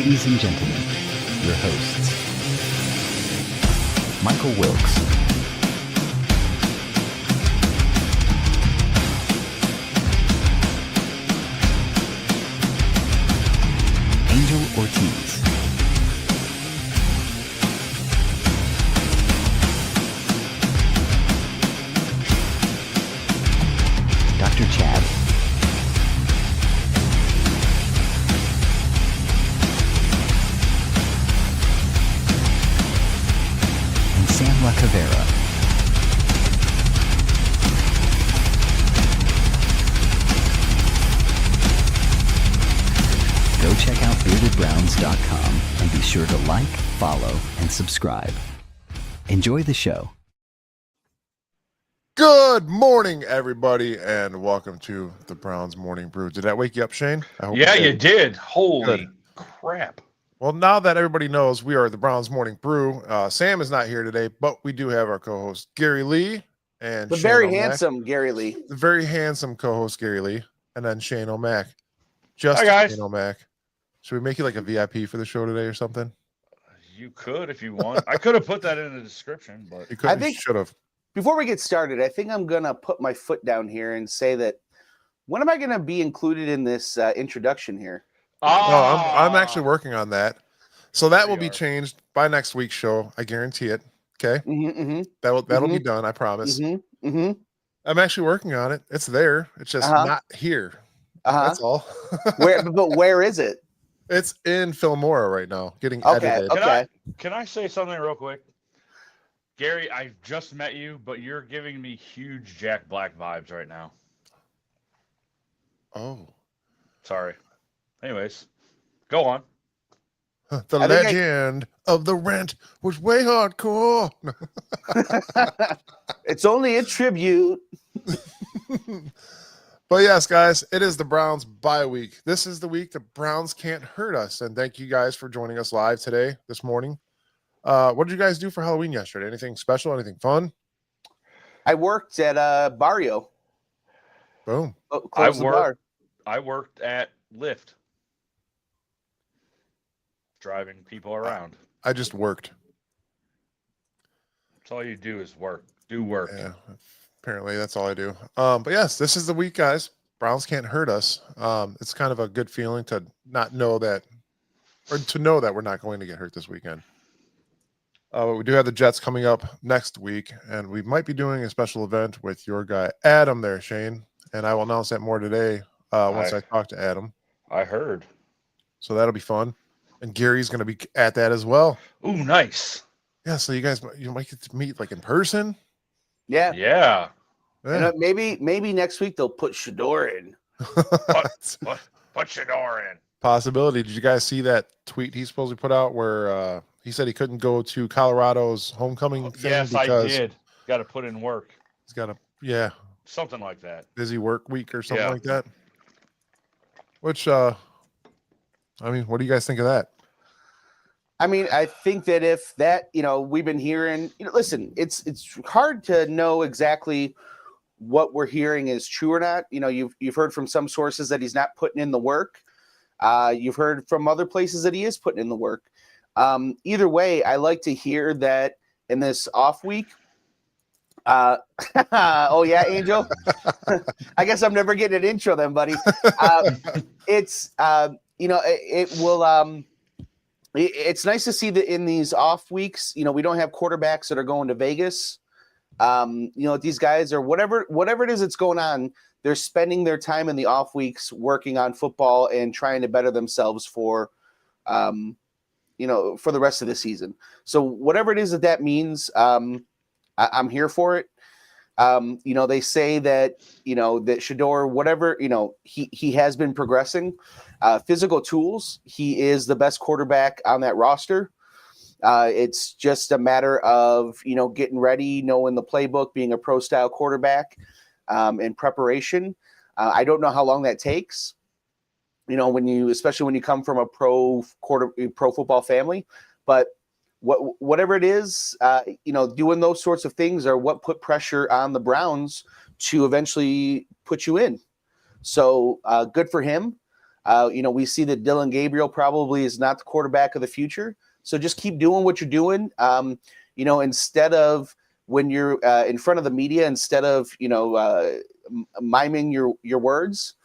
Ladies and gentlemen, your hosts, Michael Wilkes, Angel Ortiz, Dr. Chad, and Sam La Cavera. Go check out beardedbrowns.com and be sure to like, follow, and subscribe. Enjoy the show. Good morning, everybody, and welcome to the Browns Morning Brew. Did that wake you up, Shane? I hope Yeah, it you did. Holy Good. crap. Well, now that everybody knows we are the Browns Morning Brew, Sam is not here today, but we do have our co-host, Gary Lee, and The Shane very O'Mac. handsome Gary Lee. The very handsome co-host, Gary Lee, and then Shane O'Mac. Just Hi, guys. Shane O'Mac. Should we make you like a VIP for the show today or something? You could if you want. I could have put that in the description, but You could. I You think- should have. Before we get started, I think I'm going to put my foot down here and say that when am I going to be included in this introduction here? No, I'm actually working on that. So that There will you be are. changed by next week's show. I guarantee it. Okay, Mm-hmm, that'll be done. I promise. mm-hmm. I'm actually working on it. It's there. It's just Uh-huh. not here. Uh-huh. That's all. But where is it? It's in Filmora right now, getting Okay, edited. okay. Can I say something real quick? Gary, I just met you, but you're giving me huge Jack Black vibes right now. Oh, Sorry. Anyways, go on. the I think legend of the Rent was way hardcore. It's only a tribute. But yes, guys, it is the Browns bye week. This is the week the Browns can't hurt us. And thank you guys for joining us live today, this morning. What did you guys do for Halloween yesterday? Anything special? Anything fun? I worked at Barrio. Boom. Close the bar. I worked at Lyft, driving people around. I just worked. That's all you do is work. Do work. Yeah, apparently that's all I do. But yes, this is the week, guys. Browns can't hurt us. It's kind of a good feeling to not know that, or to know that we're not going to get hurt this weekend. But we do have the Jets coming up next week, and we might be doing a special event with your guy Adam there, Shane. And I will announce that more today once I talk to Adam. I heard. So that'll be fun. And Gary's going to be at that as well. Ooh, nice. Yeah, so you might get to meet like in person. Yeah. Yeah. And, Yeah. maybe next week they'll put Shador in. Put your door in. Possibility. Did you guys see that tweet he supposedly put out where he said he couldn't go to Colorado's homecoming thing Yes, I because did. Got to put in work. he's got a Something like that. busy work week or something Yeah. like that. Which I mean, what do you guys think of that? I mean, I think that if that, we've been hearing, listen, it's hard to know exactly what we're hearing is true or not. You've heard from some sources that he's not putting in the work. You've heard from other places that he is putting in the work. Either way, I like to hear that in this off week. Oh yeah, Angel. I guess I'm never getting an intro then, buddy. It's it will. It's nice to see that in these off weeks, we don't have quarterbacks that are going to Vegas. These guys are whatever it is that's going on. They're spending their time in the off weeks working on football and trying to better themselves for the rest of the season. So whatever it is that means, I'm here for it. They say that, that Shador, whatever, he has been progressing. Physical tools, he is the best quarterback on that roster. It's just a matter of, getting ready, knowing the playbook, being a pro-style quarterback, and preparation. I don't know how long that takes. Especially when you come from a pro football family, but whatever it is, doing those sorts of things are what put pressure on the Browns to eventually put you in. So good for him. We see that Dylan Gabriel probably is not the quarterback of the future. So just keep doing what you're doing. Instead of when you're in front of the media, instead of, miming your words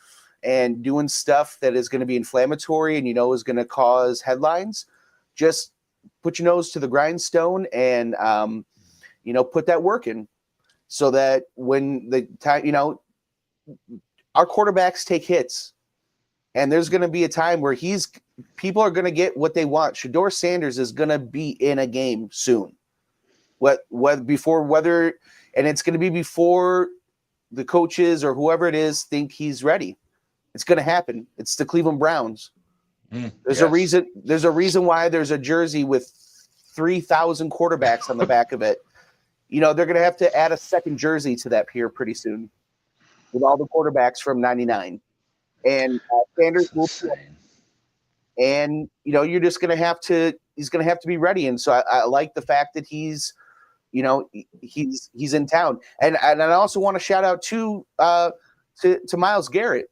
and doing stuff that is going to be inflammatory and, is going to cause headlines, just put your nose to the grindstone and, put that work in so that when the time, our quarterbacks take hits. And there's going to be a time where people are going to get what they want. Shedeur Sanders is going to be in a game soon. And it's going to be before the coaches or whoever it is think he's ready. It's going to happen. It's the Cleveland Browns. There's a reason. There's a reason why there's a jersey with 3,000 quarterbacks on the back of it. They're going to have to add a second jersey to that here pretty soon with all the quarterbacks from '99. And Sanders will play. And you're just going to have to. He's going to have to be ready. And so I like the fact that he's in town. And I also want to shout out to Myles Garrett.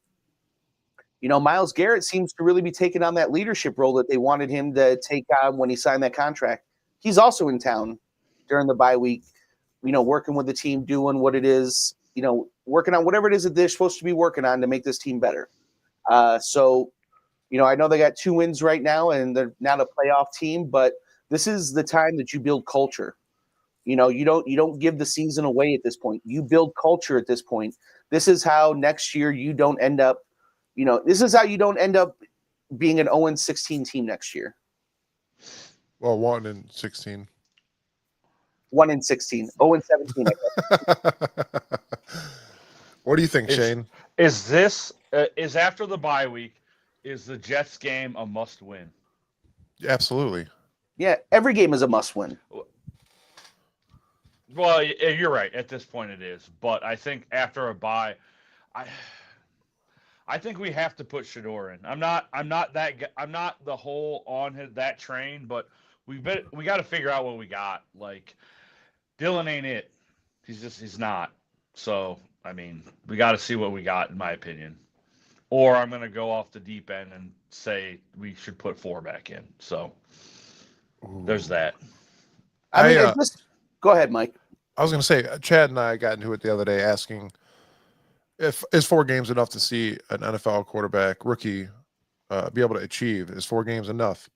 Myles Garrett seems to really be taking on that leadership role that they wanted him to take on when he signed that contract. He's also in town during the bye week. Working with the team, doing what it is. Working on whatever it is that they're supposed to be working on to make this team better. I know they got 2 wins right now and they're not a playoff team, but this is the time that you build culture. You don't give the season away at this point. You build culture at this point. This is how next year you don't end up, this is how you don't end up being an 0-16 team next year. Well, 1-16. 1-16, 0-17. What do you think, Shane? Is this is after the bye week? Is the Jets game a must-win? Absolutely. Yeah, every game is a must-win. Well, you're right. At this point, it is. But I think after a bye, I think we have to put Shedeur in. I'm not the whole on that train, but we got to figure out what we got. Like Dylan ain't it. He's not. So we got to see what we got, in my opinion. Or I'm going to go off the deep end and say we should put 4 back in. So there's that. Go ahead, Mike. I was going to say, Chad and I got into it the other day asking if is 4 games enough to see an NFL quarterback, rookie, be able to achieve? Is 4 games enough?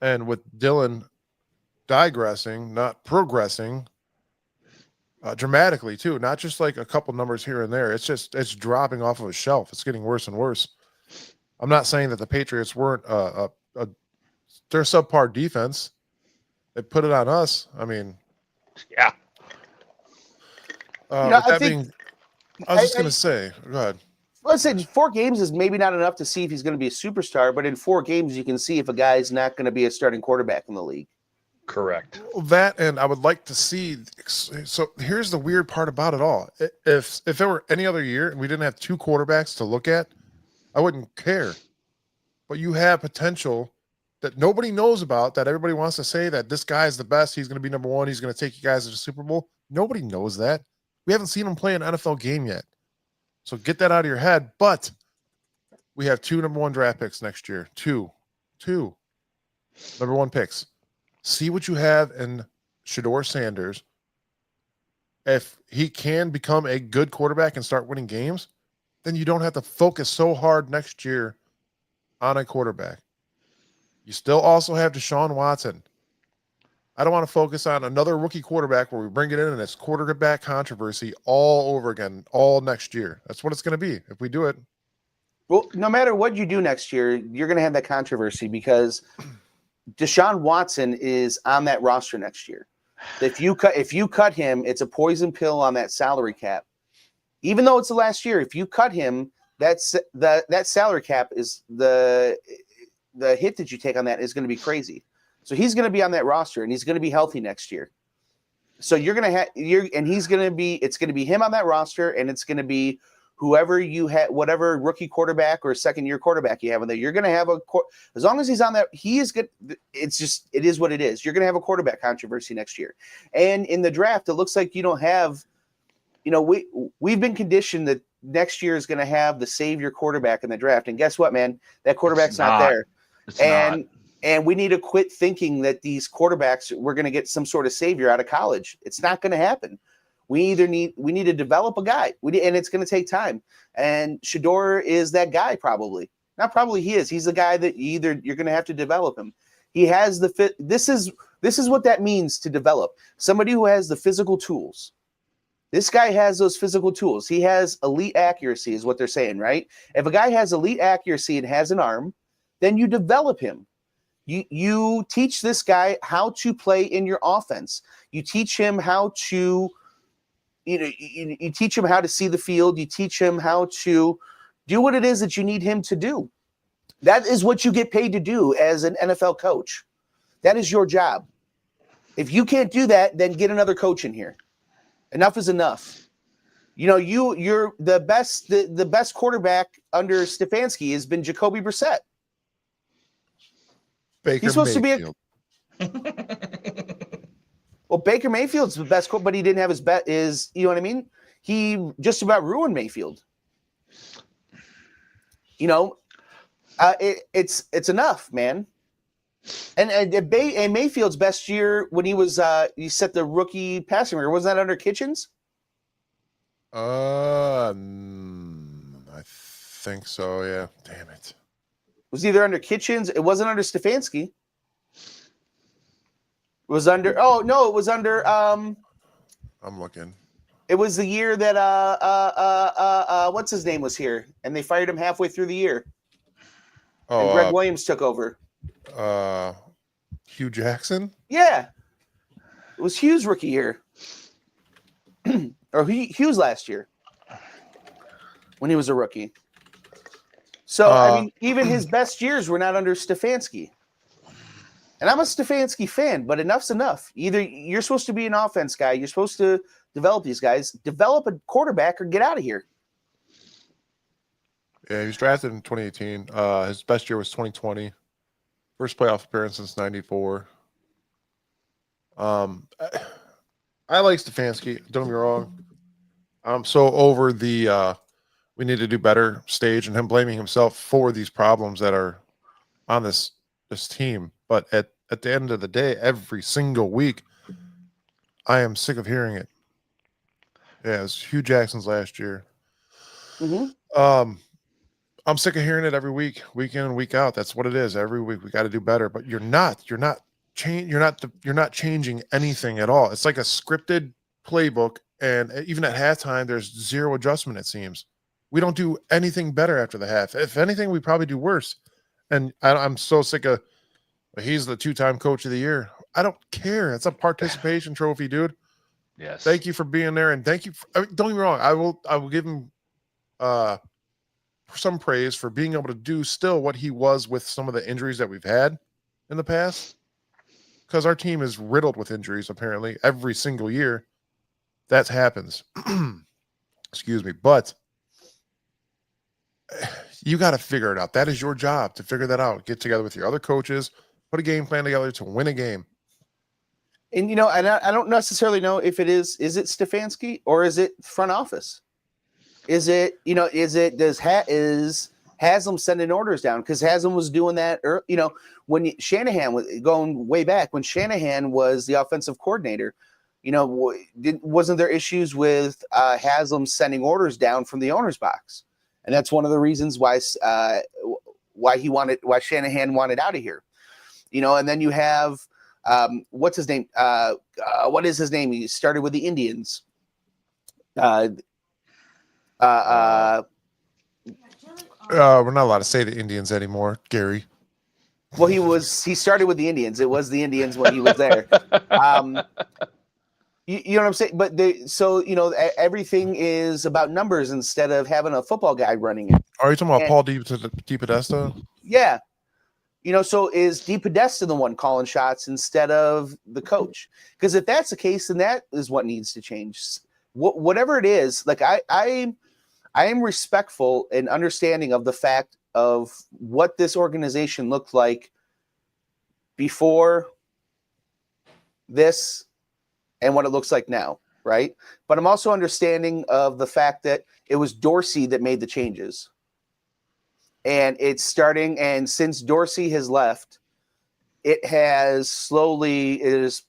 And with Dylan digressing, not progressing, dramatically too, not just like a couple numbers here and there. It's dropping off of a shelf. It's getting worse and worse. I'm not saying that the Patriots weren't they're subpar defense. They put it on us. Yeah. I was just going to say, go ahead. Let's say 4 games is maybe not enough to see if he's going to be a superstar, but in 4 games you can see if a guy's not going to be a starting quarterback in the league. Correct. That, and I would like to see. So here's the weird part about it all. If it were any other year and we didn't have 2 quarterbacks to look at, I wouldn't care. But you have potential that nobody knows about, that everybody wants to say that this guy is the best. He's going to be number 1. He's going to take you guys to the Super Bowl. Nobody knows that. We haven't seen him play an NFL game yet. So get that out of your head. But we have 2 number 1 draft picks next year. 2 number 1 picks. See what you have in Shedeur Sanders. If he can become a good quarterback and start winning games, then you don't have to focus so hard next year on a quarterback. You still also have Deshaun Watson. I don't want to focus on another rookie quarterback where we bring it in and it's quarterback controversy all over again, all next year. That's what it's going to be if we do it. Well, no matter what you do next year, you're going to have that controversy because Deshaun Watson is on that roster next year. If you cut him, it's a poison pill on that salary cap. Even though it's the last year, if you cut him, that salary cap is the hit that you take on that is going to be crazy. So he's going to be on that roster and he's going to be healthy next year. So you're going to have it's going to be him on that roster, and it's going to be whoever you have, whatever rookie quarterback or second-year quarterback you have in there. You're going to have as long as he's on that, he is good. It is what it is. You're going to have a quarterback controversy next year. And in the draft, it looks like you don't have, we've been conditioned that next year is going to have the savior quarterback in the draft. And guess what, man? That quarterback's not there. It's and not. and we need to quit thinking that these quarterbacks, we're going to get some sort of savior out of college. It's not going to happen. We need to develop a guy. And it's going to take time. And Shador is that guy, probably. Not probably, he is. He's the guy that you're going to have to develop him. He has the fit. This is what that means to develop. Somebody who has the physical tools. This guy has those physical tools. He has elite accuracy, is what they're saying, right? If a guy has elite accuracy and has an arm, then you develop him. You teach this guy how to play in your offense. You teach him how to, you teach him how to see the field. You teach him how to do what it is that you need him to do. That is what you get paid to do as an NFL coach. That is your job. If you can't do that, then get another coach in here. Enough is enough. You're the best quarterback under Stefanski has been Jacoby Brissett. Baker He's supposed Mayfield. to be a well, Baker Mayfield's the best, but he didn't have his bet. You know what I mean? He just about ruined Mayfield. It's enough, man. And Mayfield's best year when he set the rookie passing record, wasn't that under Kitchens? I think so. Yeah. Damn it. It was either under Kitchens. It wasn't under Stefanski. It was under. Oh no, it was under. I'm looking. It was the year that what's his name was here, and they fired him halfway through the year. Oh, and Greg Williams took over. Hugh Jackson? Yeah. It was Hughes' rookie year. Or Hughes last year when he was a rookie. So, I mean, even his best years were not under Stefanski. And I'm a Stefanski fan, but enough's enough. Either you're supposed to be an offense guy, you're supposed to develop these guys, develop a quarterback, or get out of here. Yeah, he was drafted in 2018. His best year was 2020. First playoff appearance since 94. I like Stefanski. Don't get me wrong. I'm so over the we need to do better stage and him blaming himself for these problems that are on this team. But at the end of the day, every single week, I am sick of hearing it. Yeah, it was Hugh Jackson's last year. Mm-hmm. I'm sick of hearing it every week in and week out. That's what it is. Every week we got to do better. But you're not changing anything at all. It's like a scripted playbook, and even at halftime, there's zero adjustment. It seems we don't do anything better after the half. If anything, we probably do worse. And I'm so sick of. He's the 2-time coach of the year. I don't care. It's a participation trophy, dude. Yes. Thank you for being there, and thank you. Don't get me wrong. I will give him some praise for being able to do still what he was with some of the injuries that we've had in the past, because our team is riddled with injuries apparently every single year. That happens. Excuse me, but you got to figure it out. That is your job, to figure that out. Get together with your other coaches, put a game plan together to win a game. And and I don't necessarily know if it is it Stefanski or is it front office? Is it is Haslam sending orders down? Because Haslam was doing that, when Shanahan was going way back, when Shanahan was the offensive coordinator, wasn't there issues with Haslam sending orders down from the owner's box? And that's one of the reasons why Shanahan wanted out of here. And then you have what's his name? What is his name? He started with the Indians. We're not allowed to say the Indians anymore, Gary. Well, he started with the Indians. It was the Indians when he was there. You know what I'm saying? But everything is about numbers instead of having a football guy running it. Are you talking about Paul DePodesta? Yeah. So is DePodesta the one calling shots instead of the coach? Because if that's the case, then that is what needs to change. Whatever it is, like I am respectful and understanding of the fact of what this organization looked like before this and what it looks like now. right? But I'm also understanding of the fact that it was Dorsey that made the changes. And it's starting, and since Dorsey has left, it has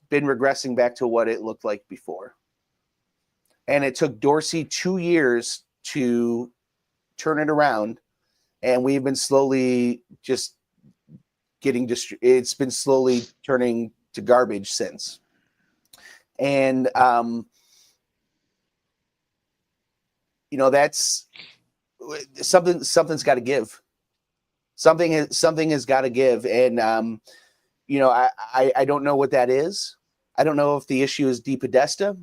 been regressing back to what it looked like before. And it took Dorsey 2 years to turn it around, and we've been slowly just it's been slowly turning to garbage since. And that's something's got to give. Something has got to give, and I don't know what that is. I don't know if the issue is Di Podesta.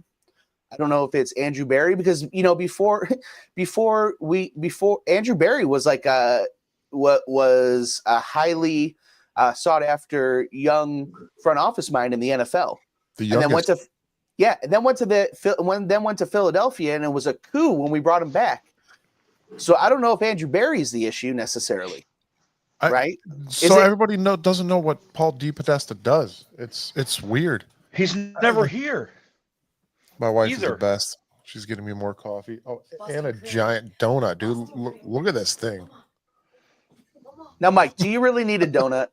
I don't know if it's Andrew Barry, because before Andrew Barry was like a highly sought after young front office mind in the NFL, The and then youngest. went to Philadelphia, and it was a coup when we brought him back. So I don't know if Andrew Barry is the issue necessarily, right? So everybody doesn't know what Paul Di Podesta does. It's weird. He's never here. My wife is the Either. best. She's getting me more coffee. Oh, and a giant donut, dude. Look at this thing. Now, Mike, do you really need a donut?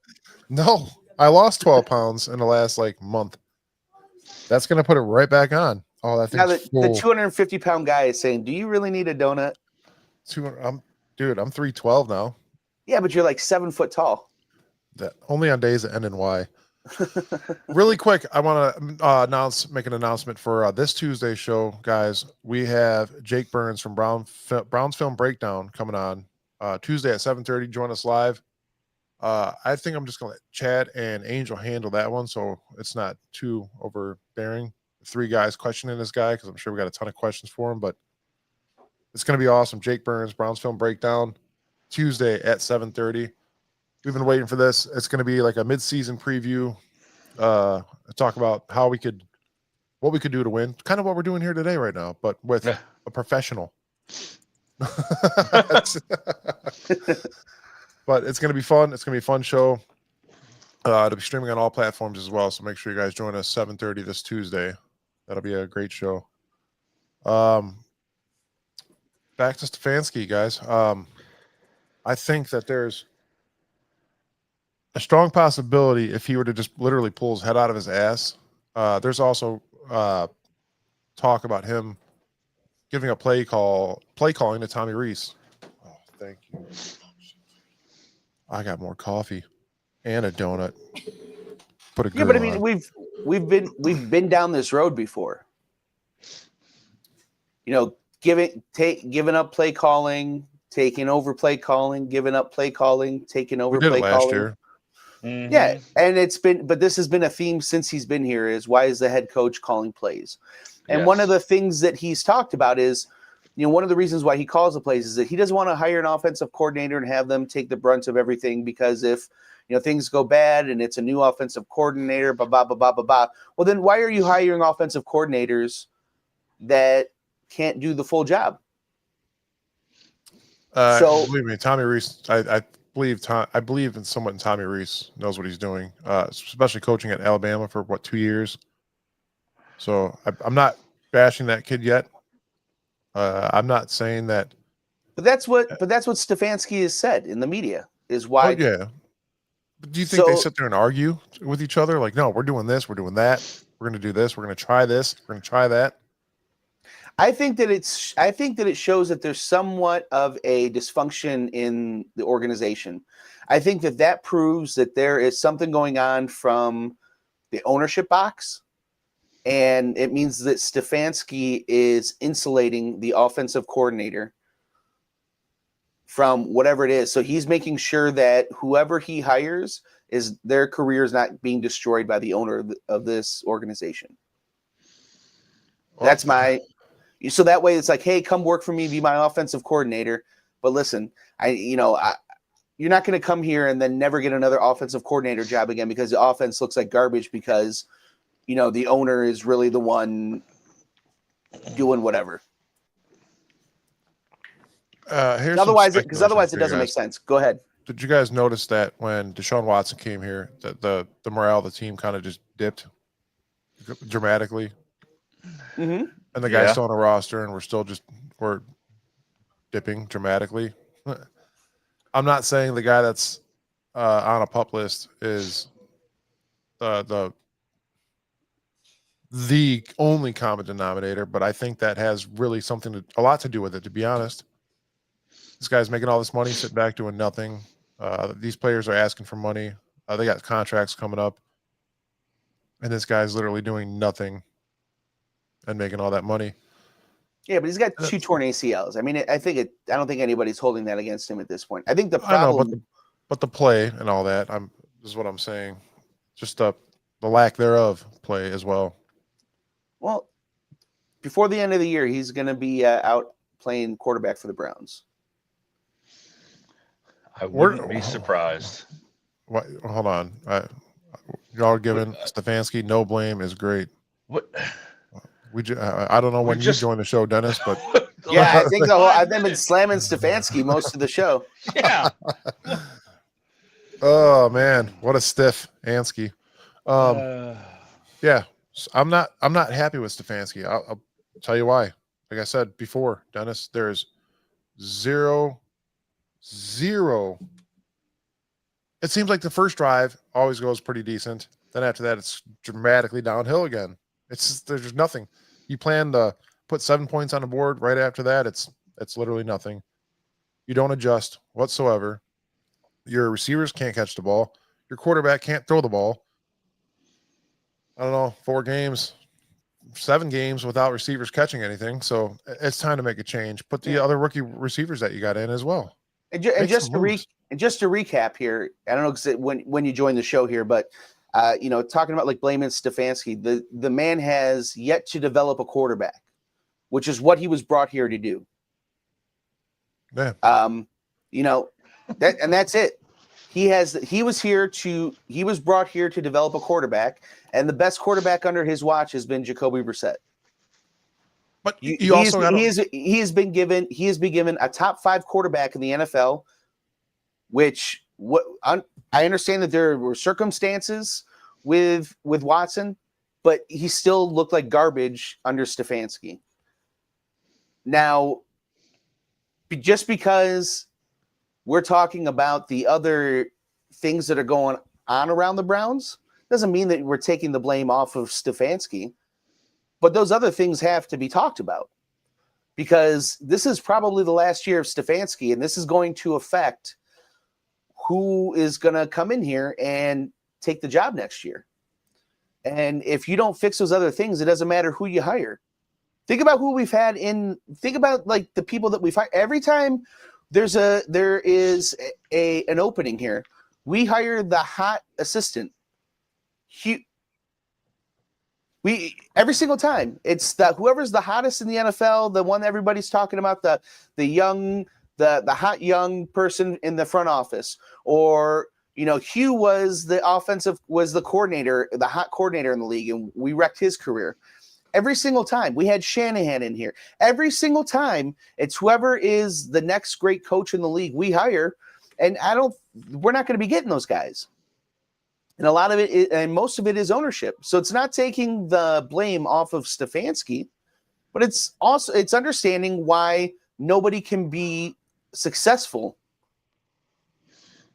No, I lost 12 pounds in the last month. That's gonna put it right back on. Oh, that Now thing's the full. 250-pound guy is saying, "Do you really need a donut?" I'm 312 now. Yeah, but you're like 7 foot tall. Only on days that end in Y. Really quick, I want to make an announcement for this Tuesday show, guys. We have Jake Burns from Brown's Film Breakdown coming on Tuesday at 7:30. Join us live. I think I'm just gonna let Chad and Angel handle that one, so it's not too overbearing. 3 guys questioning this guy, because I'm sure we got a ton of questions for him, but it's gonna be awesome. Jake Burns, Brown's Film Breakdown, Tuesday at 7:30. We've been waiting for this. It's going to be like a mid-season preview. Talk about what we could do to win. Kind of what we're doing here today, right now, but with a professional. But it's going to be fun. It's going to be a fun show. It'll be streaming on all platforms as well. So make sure you guys join us 7:30 this Tuesday. That'll be a great show. Back to Stefanski, guys. I think that there's a strong possibility if he were to just literally pull his head out of his ass. There's also talk about him giving a play calling to Tommy Reese. Oh, thank you. I got more coffee and a donut. Put a grill But I mean, on. we've been down this road before. Giving up play calling, taking over play calling, giving up play calling, taking over We did play it last calling. year. Mm-hmm. Yeah, and this has been a theme since he's been here, is why is the head coach calling plays? And one of the things that he's talked about is, one of the reasons why he calls the plays is that he doesn't want to hire an offensive coordinator and have them take the brunt of everything, because if things go bad and it's a new offensive coordinator, blah blah blah blah blah blah. Well, then why are you hiring offensive coordinators that can't do the full job? So believe me, Tommy Reese. I believe in somewhat in Tommy Reese knows what he's doing, especially coaching at Alabama for 2 years. So I'm not bashing that kid yet. I'm not saying that. But that's what Stefanski has said in the media, is why. Oh, yeah. But do you think they sit there and argue with each other? Like, no, we're doing this, we're doing that, we're going to do this, we're going to try this, we're going to try that. I think that it shows that there's somewhat of a dysfunction in the organization. I think that proves that there is something going on from the ownership box, and it means that Stefanski is insulating the offensive coordinator from whatever it is. So he's making sure that whoever he hires, their career is not being destroyed by the owner of this organization. That's so that way it's like, hey, come work for me, be my offensive coordinator. But listen, you're not going to come here and then never get another offensive coordinator job again, because the offense looks like garbage, because the owner is really the one doing whatever. Otherwise it doesn't make sense. Go ahead. Did you guys notice that when Deshaun Watson came here, that the morale of the team kind of just dipped dramatically? Mm-hmm. and the guy's Yeah. still on a roster, and we're dipping dramatically. I'm not saying the guy that's on a pup list is the only common denominator, but I think that has really a lot to do with it. To be honest, this guy's making all this money, sitting back doing nothing. These players are asking for money. They got contracts coming up, and this guy's literally doing nothing and making all that money. Yeah, but he's got 2 torn ACLs. I mean, I don't think anybody's holding that against him at this point. I think the problem. I know, but the play and all that. This is what I'm saying. Just the lack thereof play as well. Well, before the end of the year, he's going to be out playing quarterback for the Browns. I wouldn't be surprised. What? Hold on. Y'all giving Stefanski no blame is great. What? I don't know when you joined the show, Dennis, but yeah, I think I've been slamming Stefanski most of the show. Yeah. Oh man, what a stiff Ansky. Yeah, I'm not happy with Stefanski. I'll tell you why. Like I said before, Dennis, there's zero. It seems like the first drive always goes pretty decent. Then after that, it's dramatically downhill again. There's nothing. You plan to put 7 points on the board right after that. It's literally nothing. You don't adjust whatsoever. Your receivers can't catch the ball. Your quarterback can't throw the ball. I don't know, 7 games without receivers catching anything. So it's time to make a change. Put the other rookie receivers that you got in as well. And just to recap here, I don't know because when you joined the show here, but talking about like blaming Stefanski, the man has yet to develop a quarterback, which is what he was brought here to do. Yeah. That's it. He was brought here to develop a quarterback, and the best quarterback under his watch has been Jacoby Brissett. But he has been given a top 5 quarterback in the NFL, which I understand that there were circumstances with Watson, but he still looked like garbage under Stefanski. Now, just because we're talking about the other things that are going on around the Browns doesn't mean that we're taking the blame off of Stefanski. But those other things have to be talked about because this is probably the last year of Stefanski, and this is going to affect who is going to come in here and take the job next year. And if you don't fix those other things, it doesn't matter who you hire. Think about who we've had think about like the people that we've hired. Every time there is an opening here, we hire the hot assistant. Every single time it's whoever's the hottest in the NFL, the one everybody's talking about, the hot young person in the front office, or Hugh was the coordinator, the hot coordinator in the league, and we wrecked his career. Every single time we had Shanahan in here. Every single time it's whoever is the next great coach in the league we hire, and we're not going to be getting those guys. And a lot of it, and most of it is ownership. So it's not taking the blame off of Stefanski, but it's understanding why nobody can be successful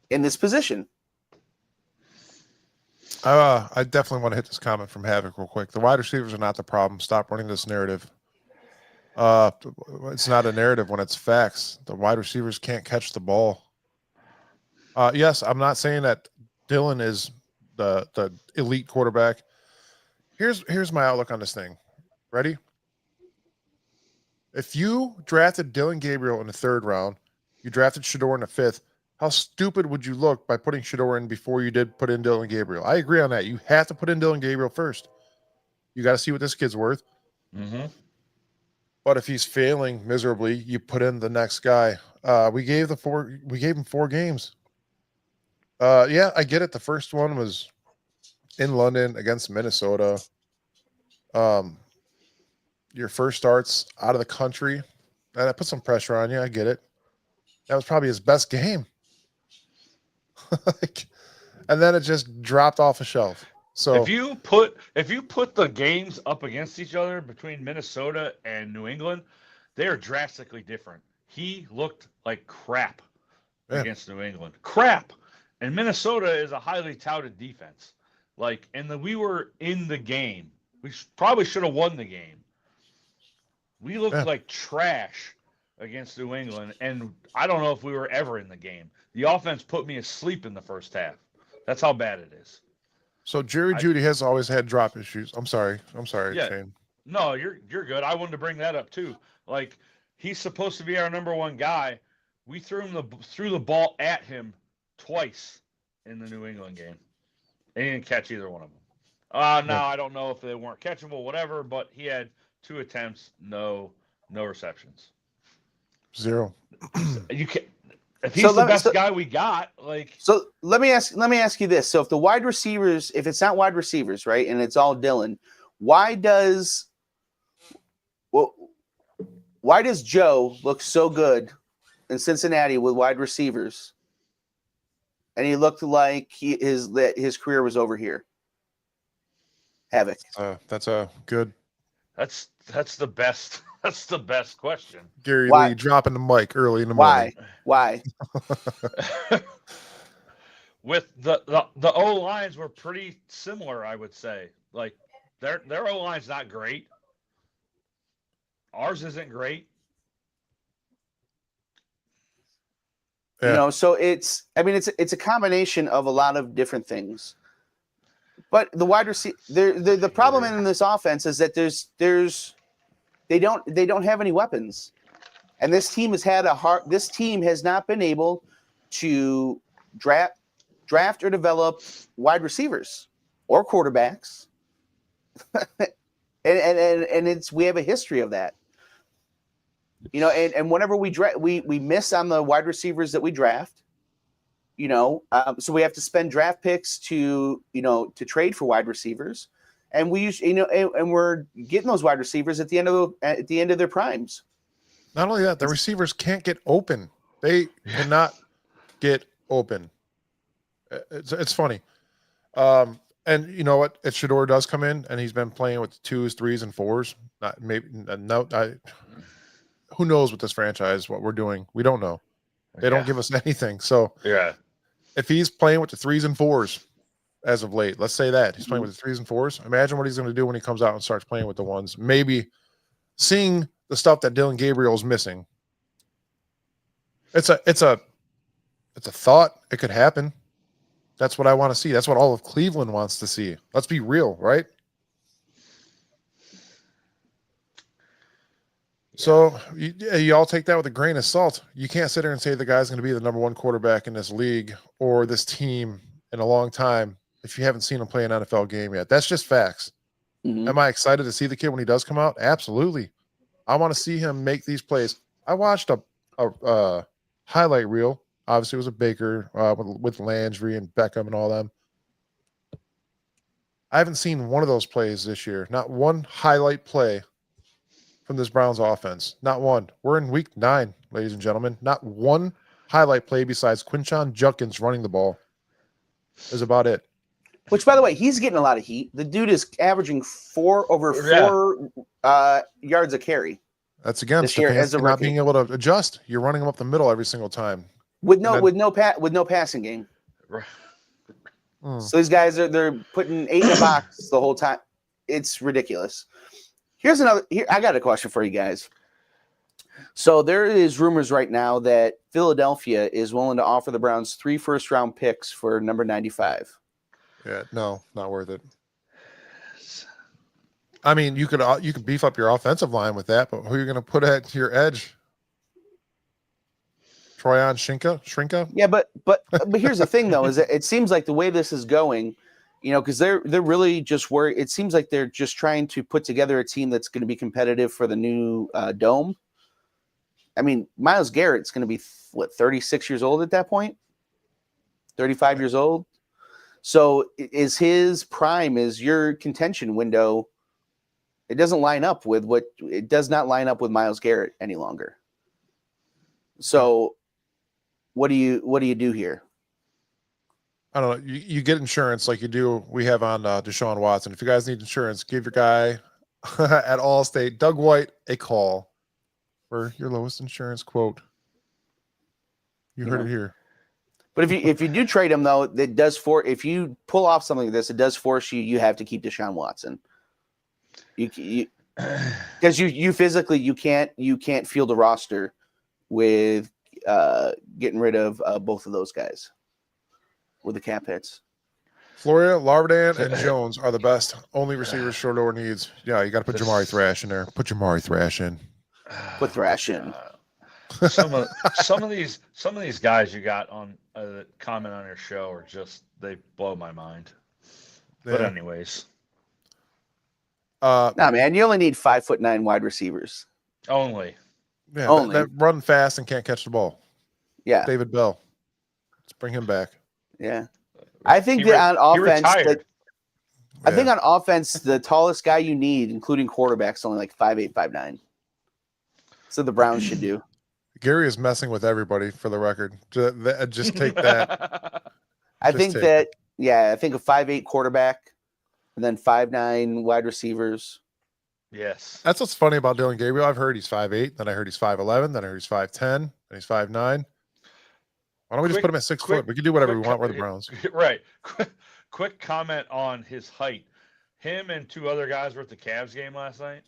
in this position. I definitely want to hit this comment from Havoc real quick. The wide receivers are not the problem. Stop running this narrative. It's not a narrative when it's facts. The wide receivers can't catch the ball. Yes, I'm not saying that Dylan is the elite quarterback. Here's my outlook on this thing. Ready? If you drafted Dylan Gabriel in the 3rd round, you drafted Shador in the 5th, how stupid would you look by putting Shador in before you did put in Dylan Gabriel? I agree on that. You have to put in Dylan Gabriel first. You got to see what this kid's worth. Mm-hmm. But if he's failing miserably, you put in the next guy. We gave him 4 games. Yeah, I get it. The first one was in London against Minnesota. Your first start's out of the country. And I put some pressure on you. I get it. That was probably his best game. And then it just dropped off a shelf. So if you put the games up against each other between Minnesota and New England, they are drastically different. He looked like crap Yeah. against New England. Crap. And Minnesota is a highly touted defense. Like, and we were in the game. We probably should have won the game. We looked Yeah. like trash against New England, and I don't know if we were ever in the game. The offense put me asleep in the first half. That's how bad it is. So Jerry Jeudy has always had drop issues. I'm sorry, Yeah. Shane. No, you're good. I wanted to bring that up too. Like, he's supposed to be our number one guy. We threw the ball at him twice in the New England game. And he didn't catch either one of them. Now I don't know if they weren't catchable, whatever, but he had 2 attempts, no receptions. 0. You can if he's the best guy we got, like. So let me ask you this: so if the wide receivers, if it's not wide receivers, right, and it's all Dylan, why does Joe look so good in Cincinnati with wide receivers, and he looked like his career was over here? Havoc. That's a good. That's the best. That's the best question. Gary Why? Lee dropping the mic early in the morning. Why? With the O lines were pretty similar, I would say. Like their O line's not great. Ours isn't great. Yeah. You know, so it's a combination of a lot of different things. But the wide receiver, the problem in this offense is that they don't have any weapons, and this team has not been able to draft or develop wide receivers or quarterbacks, and we have a history of that. You know, and whenever we miss on the wide receivers that we draft, you know, so we have to spend draft picks to trade for wide receivers, and and we're getting those wide receivers at the end of their primes. Not only that, the receivers can't get open. They cannot get open. It's funny. And you know what? If Shador does come in and he's been playing with 2s, 3s, and 4s, who knows with this franchise, what we're doing? We don't know. They don't give us anything. So yeah, if he's playing with the 3s and 4s as of late, let's say that he's playing with the 3s and 4s. Imagine what he's going to do when he comes out and starts playing with the 1s. Maybe seeing the stuff that Dylan Gabriel's missing. It's a thought. It could happen. That's what I want to see. That's what all of Cleveland wants to see. Let's be real, right? So you all take that with a grain of salt. You can't sit there and say the guy's going to be the number 1 quarterback in this league or this team in a long time if you haven't seen him play an NFL game yet. That's just facts. Mm-hmm. Am I excited to see the kid when he does come out? Absolutely. I want to see him make these plays. I watched a highlight reel. Obviously, it was a Baker with Landry and Beckham and all them. I haven't seen one of those plays this year. Not one highlight play from this Browns offense. Not one. We're in week 9, ladies and gentlemen. Not one highlight play besides Quinshon Judkins running the ball is about it. Which, by the way, he's getting a lot of heat. The dude is averaging 4 yards a carry. That's again Stefanski not being able to adjust. You're running him up the middle every single time with no passing game. So these guys they're putting 8 in a box the whole time. It's ridiculous. I got a question for you guys. So there is rumors right now that Philadelphia is willing to offer the Browns 3 first-round picks for number 95. Yeah, no, not worth it. I mean, you could beef up your offensive line with that, but who are you going to put at your edge? Troyan Shrinka? Yeah, but here's the thing though, is that it seems like the way this is going, you know, because they're really just worried. It seems like they're just trying to put together a team that's going to be competitive for the new dome. I mean, Myles Garrett's going to be 36 years old at that point, 35 years old. So is his prime, is your contention window? It doesn't line up with it does not line up with Myles Garrett any longer. So what do you do here? I don't know. You get insurance like you do. We have on Deshaun Watson. If you guys need insurance, give your guy at Allstate, Doug White, a call for your lowest insurance quote. You heard it here. But if you do trade him though, it does if you pull off something like this, it does force you have to keep Deshaun Watson. You because you physically you can't field a roster with getting rid of both of those guys with the cap hits. Floria, Larvadan, and Jones are the best only receivers Shorter needs. Yeah, you got to put Jamari Thrash in there. Put Jamari Thrash in. Put Thrash in. Some of these guys you got on comment on your show are just they blow my mind. Yeah. But anyways, nah, man, you only need 5'9" wide receivers. only. Yeah, Only. that run fast and can't catch the ball. Yeah, David Bell. Let's bring him back. yeah. I think that on offense, I think Yeah. on offense, the tallest guy you need, including quarterbacks, only like 5'8", 5'9". So the Browns should do. Gary is messing with everybody for the record. Just take that. I Just think take that, yeah, I think a 5'8" quarterback and then 5'9" wide receivers. Yes. That's what's funny about Dylan Gabriel. I've heard he's 5'8", then I heard he's 5'11", then I heard he's 5'10", and he's 5'9". Why don't we just put him at 6 foot? We can do whatever we want. We're the Browns. Right. Quick comment on his height. Him and two other guys were at the Cavs game last night.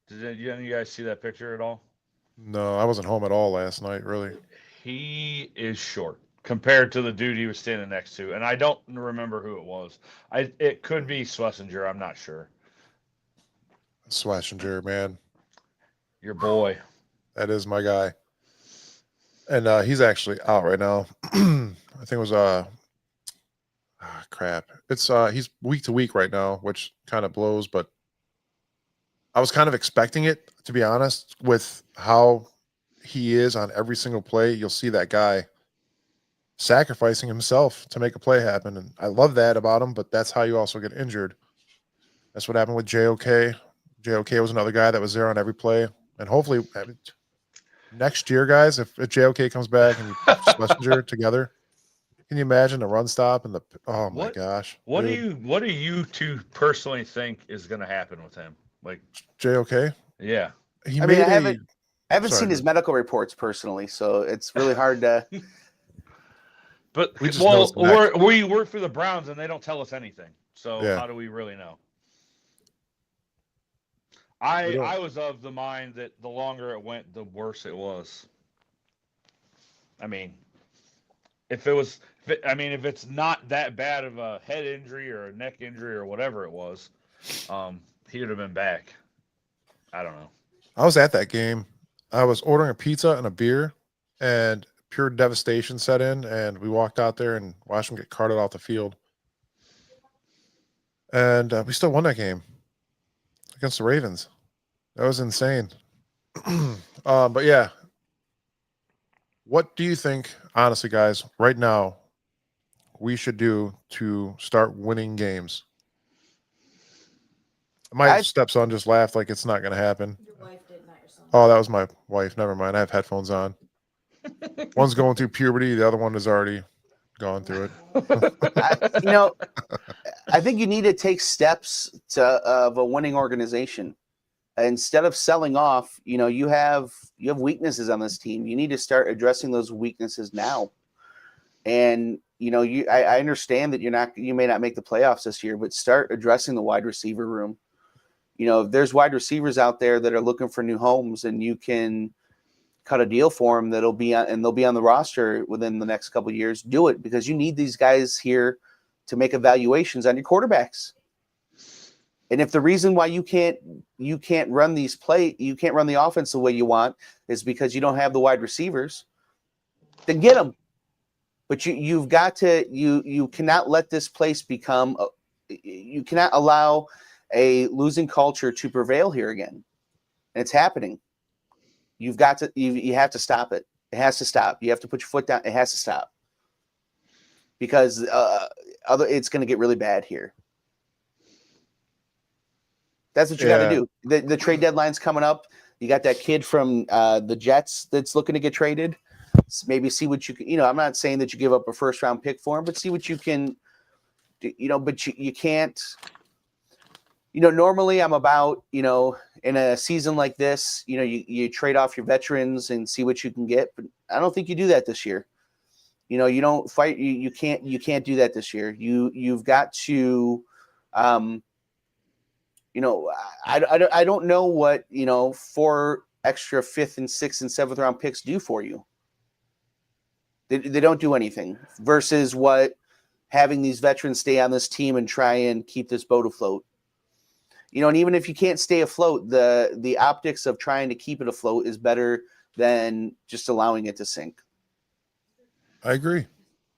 Did any of you guys see that picture at all? No, I wasn't home at all last night, really. He is short compared to the dude he was standing next to, and I don't remember who it was. It could be Schlesinger. I'm not sure. Schlesinger, man. Your boy. That is my guy. And he's actually out right now. I think it was crap. It's he's week to week right now, which kind of blows, but I was kind of expecting it, to be honest, with how he is on every single play. You'll see that guy sacrificing himself to make a play happen. And I love that about him, but that's how you also get injured. That's what happened with JOK. JOK was another guy that was there on every play. And hopefully next year, guys, if JOK comes back and you put Schlesinger together, can you imagine the run stop and the my gosh. What do you two personally think is going to happen with him? Like JOK? Yeah. I haven't seen his medical reports personally, so it's really hard to. But we work for the Browns and they don't tell us anything. So how do we really know? I was of the mind that the longer it went, the worse it was. I mean, if it's not that bad of a head injury or a neck injury or whatever it was, he would have been back. I don't know. I was at that game. I was ordering a pizza and a beer, and pure devastation set in, and we walked out there and watched him get carted off the field. And we still won that game against the Ravens. That was insane. But yeah, what do you think, honestly, guys, right now, we should do to start winning games? My stepson just laughed like it's not going to happen. Your wife did, not your son. Oh, that was my wife. Never mind. I have headphones on. One's going through puberty. The other one has already gone through it. I think you need to take steps of a winning organization. Instead of selling off, you have weaknesses on this team. You need to start addressing those weaknesses now. And I understand that you may not make the playoffs this year, but start addressing the wide receiver room. If there's wide receivers out there that are looking for new homes, and you can cut a deal for them they'll be on the roster within the next couple of years, do it, because you need these guys here to make evaluations on your quarterbacks. And if the reason why you can't run you can't run the offense the way you want is because you don't have the wide receivers, then get them. But you cannot let this place become. You cannot allow a losing culture to prevail here again. And it's happening. You have to stop it. It has to stop. You have to put your foot down. It has to stop, because it's going to get really bad here. That's what you got to do. The trade deadline's coming up. You got that kid from the Jets that's looking to get traded. maybe see what you can. I'm not saying that you give up a first round pick for him, but see what you can. But you can't. Normally I'm about, in a season like this, you trade off your veterans and see what you can get. But I don't think you do that this year. You don't fight. You can't do that this year. You've got to, I don't know what, 4 extra 5th and 6th and 7th round picks do for you. They don't do anything versus what having these veterans stay on this team and try and keep this boat afloat. And even if you can't stay afloat, the optics of trying to keep it afloat is better than just allowing it to sink. I agree.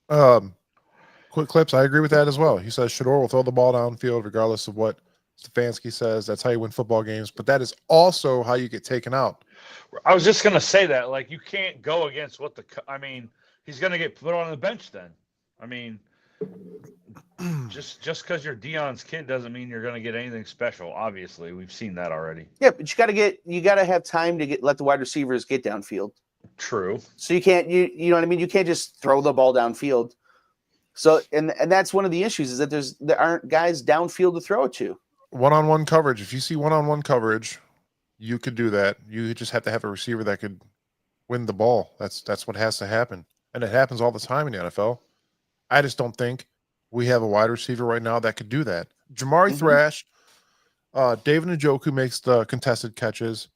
Quick clips, I agree with that as well. He says Shador will throw the ball downfield regardless of what Stefanski says. That's how you win football games. But that is also how you get taken out. I was just going to say that. Like, you can't go against what he's going to get put on the bench then. Just because you're Deion's kid doesn't mean you're going to get anything special. Obviously, we've seen that already. Yeah, but you got to have time to let the wide receivers get downfield. True. So you can't you know what I mean? You can't just throw the ball downfield. So and that's one of the issues is that there aren't guys downfield to throw it to. One-on-one coverage. If you see one-on-one coverage, you could do that. You just have to have a receiver that could win the ball. That's what has to happen. And it happens all the time in the NFL. I just don't think we have a wide receiver right now that could do that. Jamari Thrash, David Njoku makes the contested catches.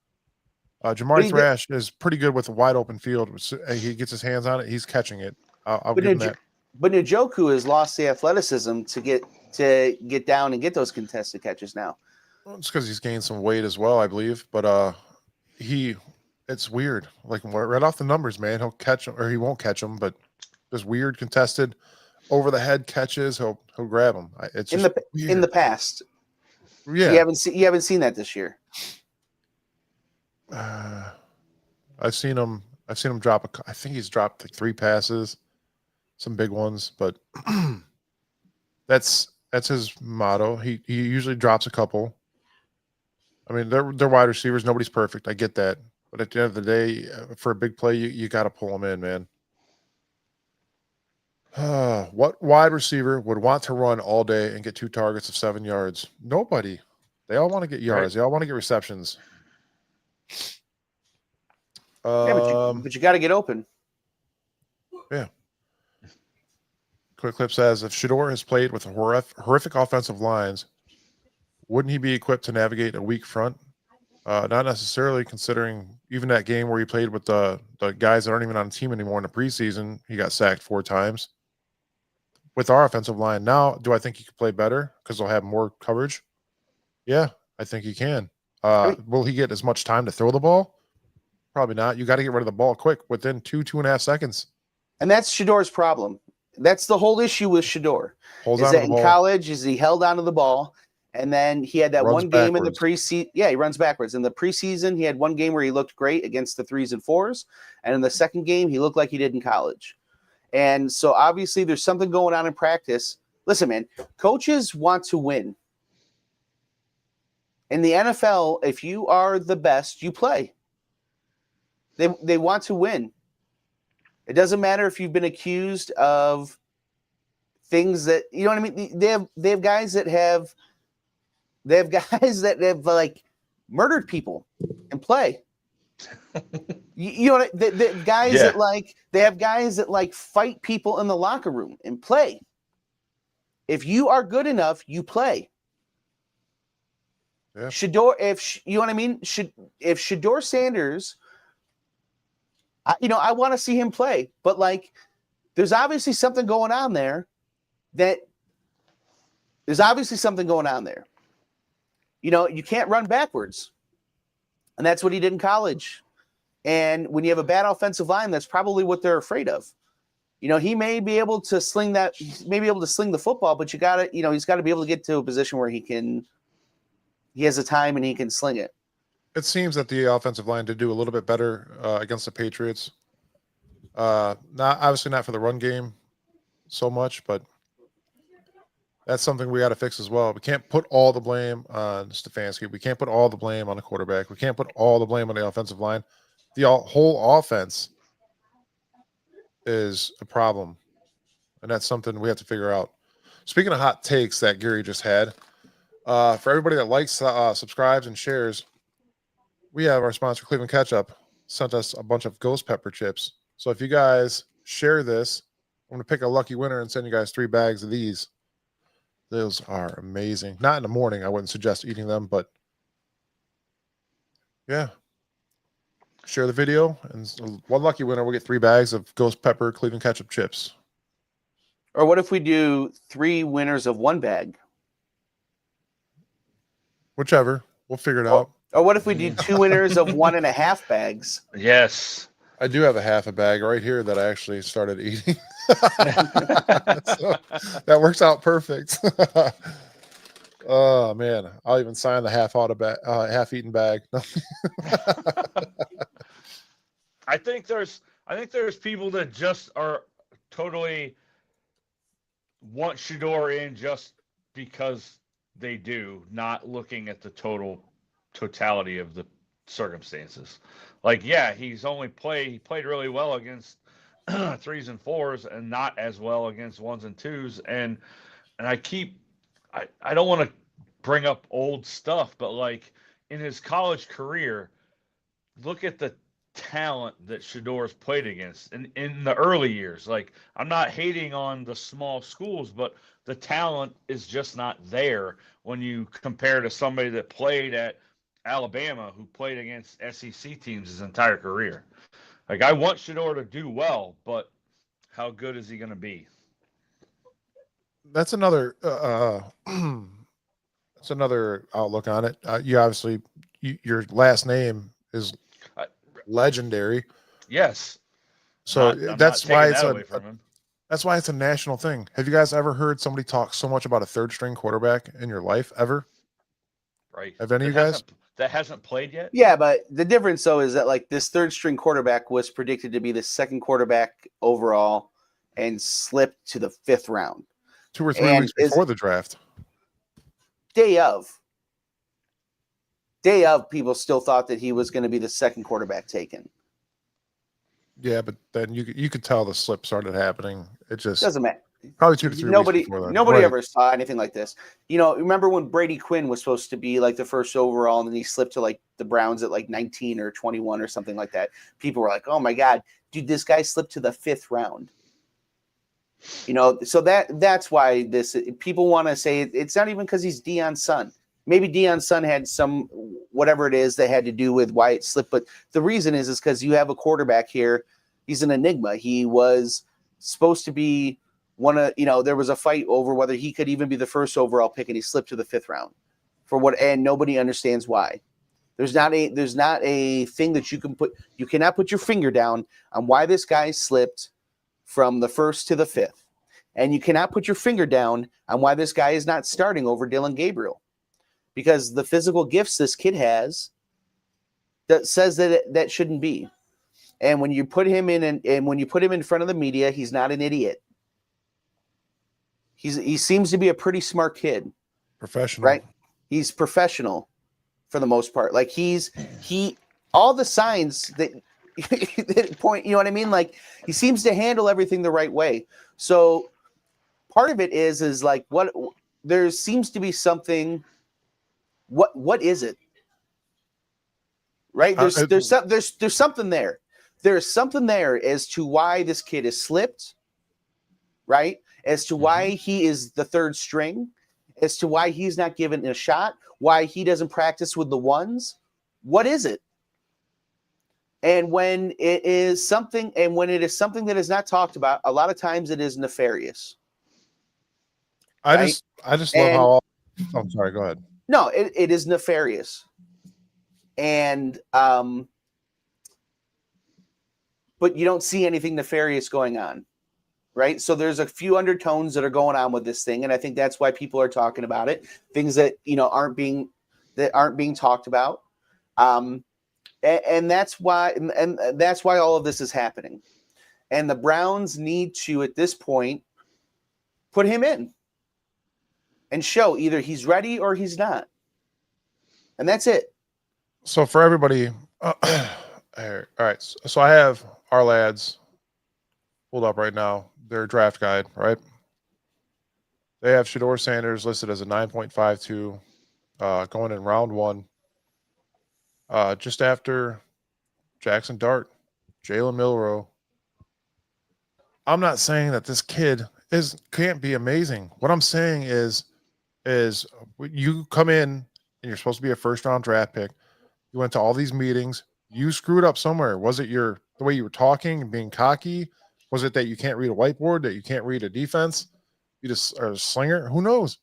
Jamari Thrash is pretty good with a wide open field. He gets his hands on it. He's catching it. I'll give him that. But Njoku has lost the athleticism to get down and get those contested catches now. Well, it's because he's gained some weight as well, I believe. But it's weird. Like right off the numbers, man, he'll catch him or he won't catch him. But just weird contested over the head catches, he'll grab him. It's just in the past. Yeah, you haven't seen that this year. I've seen him drop. I think he's dropped like 3 passes, some big ones, but that's his motto. He usually drops a couple. I mean, they're wide receivers. Nobody's perfect. I get that, but at the end of the day, for a big play, you got to pull them in, man. What wide receiver would want to run all day and get 2 targets of 7 yards? Nobody. They all want to get yards. Right. They all want to get receptions. But you got to get open. Yeah. Quick clip says, if Shador has played with horrific offensive lines, wouldn't he be equipped to navigate a weak front? Not necessarily, considering even that game where he played with the guys that aren't even on the team anymore in the preseason, he got sacked 4 times. With our offensive line now, do I think he could play better because they'll have more coverage? Yeah, I think he can. Will he get as much time to throw the ball? Probably not. You got to get rid of the ball quick within 2.5 seconds. And that's Shador's problem. That's the whole issue with Shador. Holds on to the ball. In college, he held onto the ball, and then he had that one game in the preseason. Yeah, he runs backwards. In the preseason, he had one game where he looked great against the 3s and 4s, and in the second game, he looked like he did in college. And so obviously there's something going on in practice. Listen, man, coaches want to win. In the NFL, if you are the best, you play. They want to win. It doesn't matter if you've been accused of things that, you know what I mean? They have guys that have like murdered people and play. You know what the guys that they have guys that like fight people in the locker room and play. If you are good enough, you play. Yeah. Shador, you know what I mean? If Shador Sanders, I want to see him play, but like there's obviously something going on there. You can't run backwards. And that's what he did in college. And when you have a bad offensive line, that's probably what they're afraid of. He may be able to sling the football, but he's got to be able to get to a position where he has the time and he can sling it. It seems that the offensive line did do a little bit better against the Patriots. Obviously not for the run game so much, but that's something we got to fix as well. We can't put all the blame on Stefanski. We can't put all the blame on the quarterback. We can't put all the blame on the offensive line. The whole offense is a problem, and that's something we have to figure out. Speaking of hot takes that Gary just had, for everybody that likes, subscribes, and shares, we have our sponsor Cleveland Ketchup sent us a bunch of ghost pepper chips. So if you guys share this, I'm going to pick a lucky winner and send you guys 3 bags of these. Those are amazing. Not in the morning. I wouldn't suggest eating them, but yeah. Share the video, and one lucky winner will get 3 bags of ghost pepper Cleveland Ketchup chips. Or what if we do 3 winners of 1 bag? Whichever. We'll figure it out. Or what if we do 2 winners of 1.5 bags? Yes. I do have a half a bag right here that I actually started eating. So that works out perfect. Oh man, I'll even sign the half-eaten bag. I think there's people that just are totally want Shador in just because they do, not looking at the totality of the circumstances. Like, yeah, he played really well against 3s and 4s and not as well against 1s and 2s. And I don't want to bring up old stuff, but like in his college career, look at the talent that Shador's played against in the early years. Like, I'm not hating on the small schools, but the talent is just not there when you compare to somebody that played at Alabama, who played against SEC teams his entire career. Like, I want Shador to do well, but how good is he going to be? That's another that's another outlook on it. You obviously your last name is legendary. Yes. So that's why it's away from him. That's why it's a national thing. Have you guys ever heard somebody talk so much about a 3rd-string quarterback in your life ever? Right. Have any of you guys? That hasn't played yet? Yeah, but the difference though is that like this 3rd-string quarterback was predicted to be the 2nd quarterback overall and slipped to the 5th round. 2 or 3 weeks before the draft. Day of, people still thought that he was going to be the 2nd quarterback taken. Yeah, but then you could tell the slip started happening. It just doesn't matter. Probably 2 to 3 weeks before that. Nobody ever saw anything like this. You know, remember when Brady Quinn was supposed to be like the 1st overall, and then he slipped to like the Browns at like 19 or 21 or something like that. People were like, "Oh my God, dude, this guy slipped to the 5th round." You know, so that's why people want to say it's not even because he's Deion's son. Maybe Deion's son had some whatever it is that had to do with why it slipped, but the reason is because you have a quarterback here. He's an enigma. He was supposed to be there was a fight over whether he could even be the 1st overall pick, and he slipped to the 5th round and nobody understands why. There's not a thing that you can put. You cannot put your finger down on why this guy slipped from the 1st to the 5th. And you cannot put your finger down on why this guy is not starting over Dylan Gabriel, because the physical gifts this kid has that says that shouldn't be. And when you put him in and when you put him in front of the media, he's not an idiot. He seems to be a pretty smart kid. Professional. Right? He's professional for the most part. Like all the signs that point, you know what I mean? Like, he seems to handle everything the right way. So part of it is like what there seems to be something. What is it? Right? There's something there. There's something there as to why this kid is slipped, right? As to why he is the 3rd string, as to why he's not given a shot, why he doesn't practice with the ones. What is it? And when it is something that is not talked about, a lot of times it is nefarious. I just love how. I'm sorry. Go ahead. No, it is nefarious, and but you don't see anything nefarious going on, right? So there's a few undertones that are going on with this thing, and I think that's why people are talking about it. Things that aren't being talked about. And that's why all of this is happening. And the Browns need to, at this point, put him in and show either he's ready or he's not. And that's it. So for everybody, all right. So I have our lads pulled up right now. Their draft guide, right? They have Shador Sanders listed as a 9.52 going in round 1. Just after Jackson Dart, Jalen Milroe. I'm not saying that this kid can't be amazing. What I'm saying is you come in and you're supposed to be a first round draft pick. You went to all these meetings. You screwed up somewhere. Was it the way you were talking and being cocky? Was it that you can't read a whiteboard, that you can't read a defense? You just are a slinger? Who knows?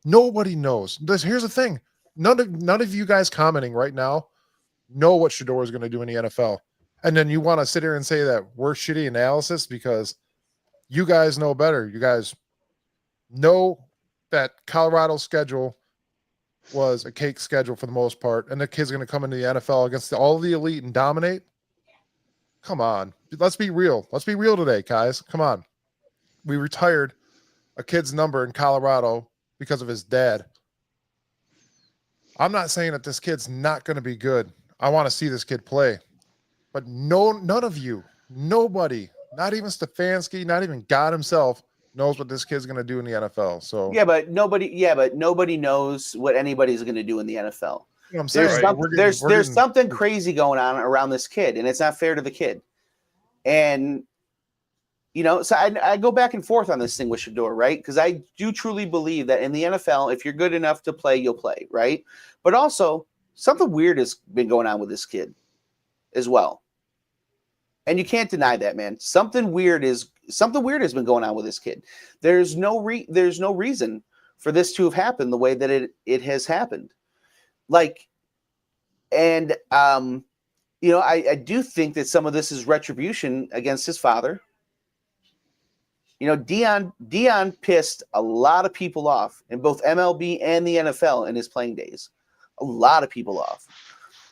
Nobody knows. Here's the thing. None of you guys commenting right now know what Shador is going to do in the NFL. And then you want to sit here and say that we're shitty analysis because you guys know better. You guys know that Colorado's schedule was a cake schedule for the most part, and the kid's going to come into the NFL against all the elite and dominate. Come on. Let's be real. Let's be real today, guys. Come on. We retired a kid's number in Colorado because of his dad. I'm not saying that this kid's not going to be good. I want to see this kid play. But none of you, nobody, not even Stefanski, not even God himself, knows what this kid's going to do in the NFL. So but nobody knows what anybody's going to do in the NFL. You know what I'm saying? There's something crazy going on around this kid, and it's not fair to the kid. And so I go back and forth on this thing with Shador, right? Because I do truly believe that in the NFL, if you're good enough to play, you'll play, right? But also, something weird has been going on with this kid as well. And you can't deny that, man. Something weird has been going on with this kid. There's no reason for this to have happened the way that it has happened. Like, and I do think that some of this is retribution against his father. Dion pissed a lot of people off in both MLB and the NFL in his playing days. A lot of people off.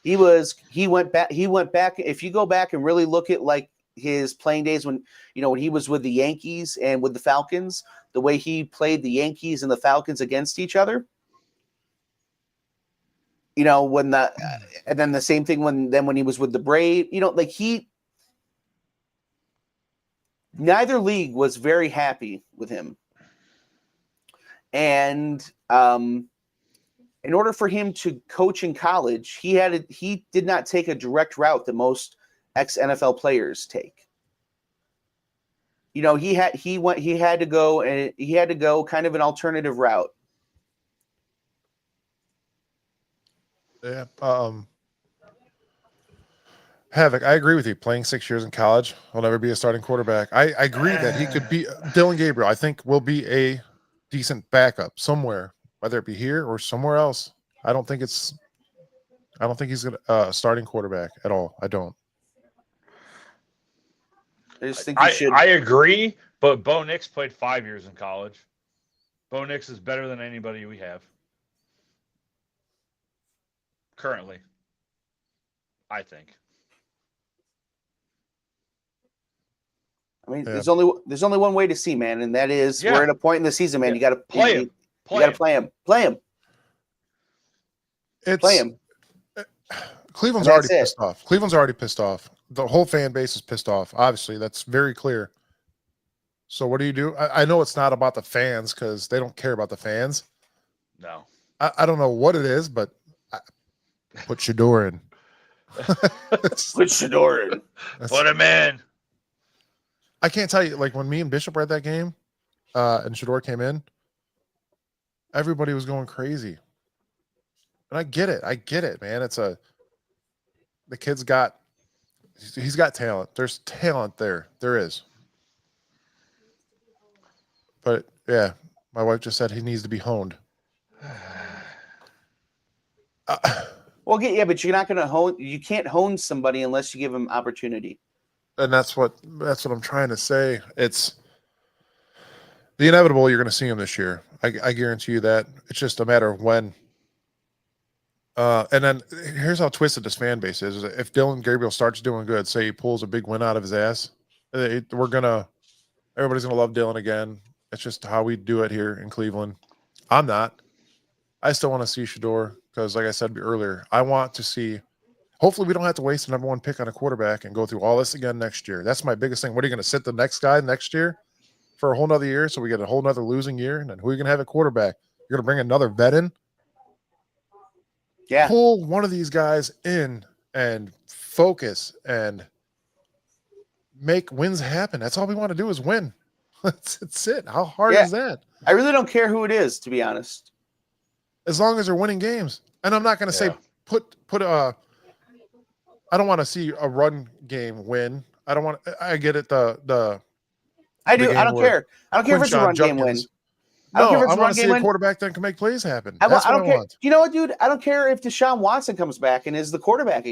He went back. If you go back and really look at like his playing days when he was with the Yankees and with the Falcons, the way he played the Yankees and the Falcons against each other. And then the same thing when he was with the Braves, neither league was very happy with him. And in order for him to coach in college, he did not take a direct route that most ex-NFL players take. He had to go kind of an alternative route. Yeah. Havoc, I agree with you. Playing 6 years in college, will never be a starting quarterback. I agree that he could be Dylan Gabriel. I think will be a decent backup somewhere, whether it be here or somewhere else. I don't think he's a starting quarterback at all. I don't. I just think he should. I agree, but Bo Nix played 5 years in college. Bo Nix is better than anybody we have currently, I think. I mean, there's only one way to see, man, and that is we're at a point in the season, man. You got to play him. You got to play him. Play him. Play him. Cleveland's already pissed off. Cleveland's already pissed off. The whole fan base is pissed off. Obviously, that's very clear. So what do? I know it's not about the fans because they don't care about the fans. No. I don't know what it is, but put Shador in. Put Shador in. Put him in. I can't tell you, like when me and Bishop were at that game and Shador came in, everybody was going crazy. And I get it, man. The kid's he's got talent. There's talent there. There is. But yeah, my wife just said he needs to be honed. Well, but you're not going to hone. You can't hone somebody unless you give him opportunity. And that's what I'm trying to say. It's the inevitable. You're going to see him this year. I guarantee you that. It's just a matter of when. And then here's how twisted this fan base is. If Dylan Gabriel starts doing good, say he pulls a big win out of his ass, everybody's gonna love Dylan again. It's just how we do it here in Cleveland. I'm not. I still want to see Shador because, like I said earlier, I want to see. hopefully we don't have to waste the number 1 pick on a quarterback and go through all this again next year. That's my biggest thing. What are you going to sit the next guy next year for a whole nother year? So we get a whole nother losing year. And then who are you going to have at quarterback? You're going to bring another vet in? Yeah. Pull one of these guys in and focus and make wins happen. That's all we want to do is win. That's it. How hard is that? I really don't care who it is, to be honest. As long as they're winning games. And I'm not going to say put I don't want to see a run game win. I don't want. I get it. I do. I don't care. I don't care if it's a run game win. No, I want to see a quarterback that can make plays happen. I don't care. You know what, dude? I don't care if Deshaun Watson comes back and is the quarterback.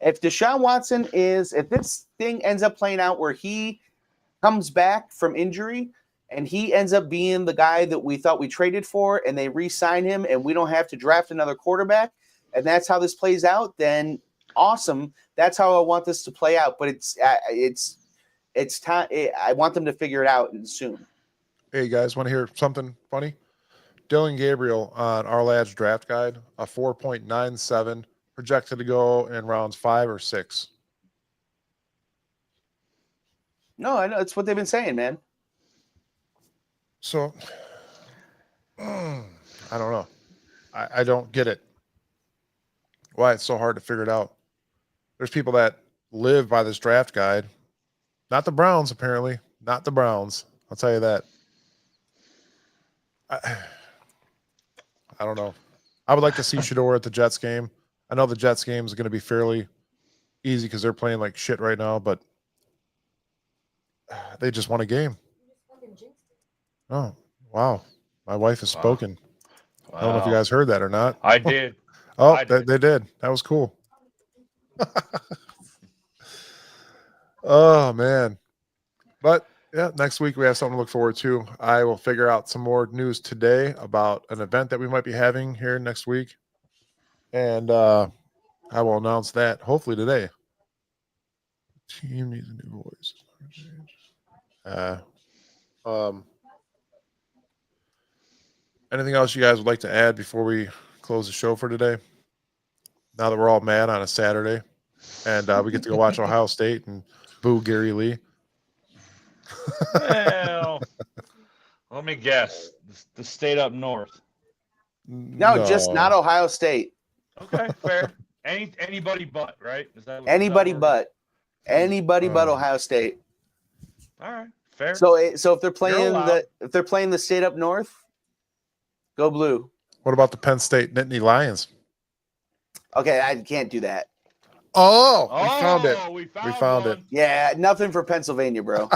If Deshaun Watson if this thing ends up playing out where he comes back from injury and he ends up being the guy that we thought we traded for and they re-sign him and we don't have to draft another quarterback and that's how this plays out, then awesome. That's how I want this to play out. But it's time. I want them to figure it out and soon. Hey guys, want to hear something funny? Dylan Gabriel on our lad's draft guide, a 4.97, projected to go in rounds 5 or 6. No, I know it's what they've been saying, man. So I don't know. I don't get it. Why it's so hard to figure it out. There's people that live by this draft guide. Not the Browns, apparently. Not the Browns. I'll tell you that. I don't know. I would like to see Shador at the Jets game. I know the Jets game is going to be fairly easy because they're playing like shit right now, but they just won a game. Oh, wow. My wife has spoken. Wow. I don't know if you guys heard that or not. I did. Oh, they did. That was cool. Oh, man. But, yeah, next week we have something to look forward to. I will figure out some more news today about an event that we might be having here next week. And I will announce that hopefully today. Team needs a new voice. Anything else you guys would like to add before we close the show for today? Now that we're all mad on a Saturday and we get to go watch Ohio State and boo Gary Lee. Well, let me guess. The state up north. No, just not Ohio State. Okay, fair. Anybody but, right? Anybody but Ohio State. All right, fair. So if they're playing the state up north, go blue. What about the Penn State Nittany Lions? Okay, I can't do that. Oh, we found it. We found it. Yeah, nothing for Pennsylvania, bro.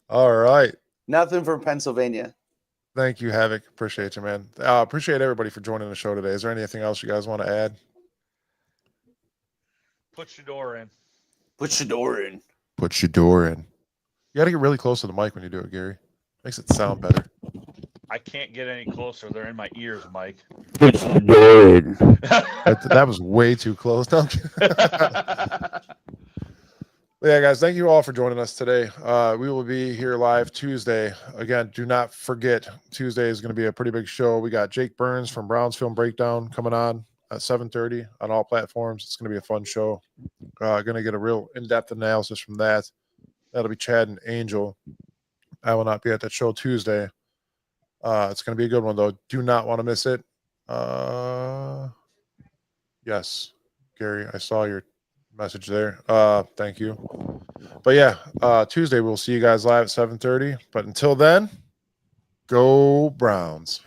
All right. Nothing for Pennsylvania. Thank you, Havoc. Appreciate you, man. Appreciate everybody for joining the show today. Is there anything else you guys want to add? Put Shador in. Put Shador in. You got to get really close to the mic when you do it, Gary. Makes it sound better. I can't get any closer. They're in my ears, Mike. That was way too close. Yeah, guys, thank you all for joining us today. We will be here live Tuesday. Again, do not forget, Tuesday is going to be a pretty big show. We got Jake Burns from Browns Film Breakdown coming on at 7:30 on all platforms. It's going to be a fun show. Going to get a real in-depth analysis from that. That'll be Chad and Angel. I will not be at that show Tuesday. It's going to be a good one, though. Do not want to miss it. Yes, Gary, I saw your message there. Thank you. But yeah, Tuesday we'll see you guys live at 7:30. But until then, go Browns.